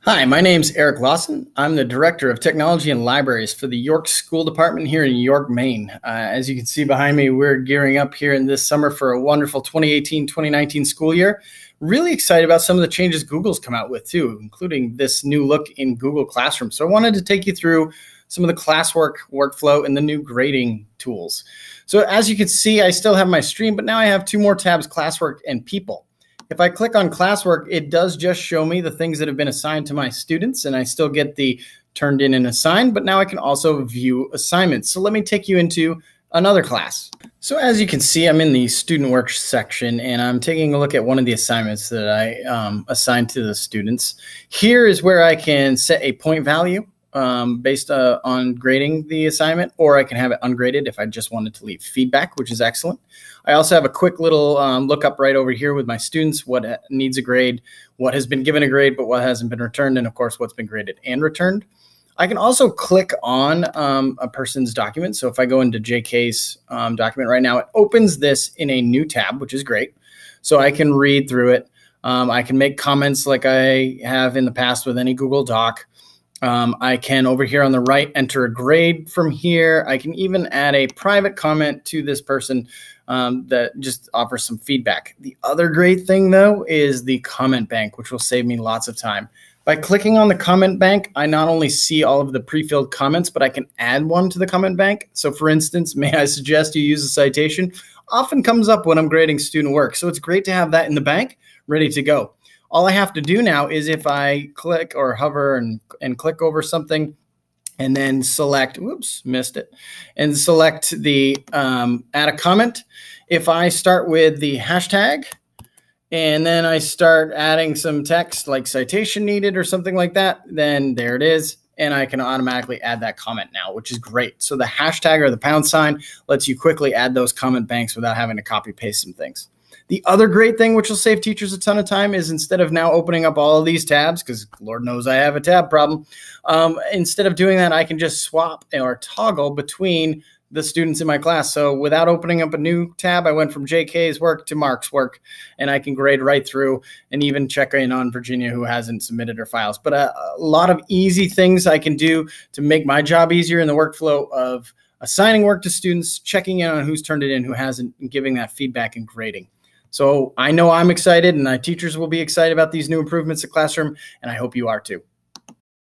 Hi, my name's Eric Lawson. I'm the Director of Technology and Libraries for the York School Department here in York, Maine. As you can see behind me, we're gearing up here in this summer for a wonderful 2018-2019 school year. Really excited about some of the changes Google's come out with too, including this new look in Google Classroom. So I wanted to take you through some of the classwork workflow and the new grading tools. So as you can see, I still have my stream, but now I have two more tabs, Classwork and People. If I click on classwork, it does just show me the things that have been assigned to my students, and I still get the turned in and assigned, but now I can also view assignments. So let me take you into another class. So as you can see, I'm in the student work section, and I'm taking a look at one of the assignments that I assigned to the students. Here is where I can set a point value based on grading the assignment, or I can have it ungraded if I just wanted to leave feedback, which is excellent. I also have a quick little lookup right over here with my students, what needs a grade, what has been given a grade, but what hasn't been returned, and of course, what's been graded and returned. I can also click on a person's document. So if I go into JK's document right now, it opens this in a new tab, which is great. So I can read through it. I can make comments like I have in the past with any Google Doc. I can, over here on the right, enter a grade from here. I can even add a private comment to this person that just offers some feedback. The other great thing, though, is the comment bank, which will save me lots of time. By clicking on the comment bank, I not only see all of the pre-filled comments, but I can add one to the comment bank. So for instance, may I suggest you use a citation? Often comes up when I'm grading student work. So it's great to have that in the bank, ready to go. All I have to do now is if I click or hover and click over something and then select, whoops, missed it, and select the add a comment. If I start with the hashtag and then I start adding some text like citation needed or something like that, then there it is. And I can automatically add that comment now, which is great. So the hashtag or the pound sign lets you quickly add those comment banks without having to copy paste some things. The other great thing, which will save teachers a ton of time, is instead of now opening up all of these tabs, because Lord knows I have a tab problem, instead of doing that, I can just swap or toggle between the students in my class. So without opening up a new tab, I went from JK's work to Mark's work, and I can grade right through and even check in on Virginia, who hasn't submitted her files. But a lot of easy things I can do to make my job easier in the workflow of assigning work to students, checking in on who's turned it in, who hasn't, and giving that feedback and grading. So I know I'm excited, and my teachers will be excited about these new improvements to Classroom, and I hope you are too.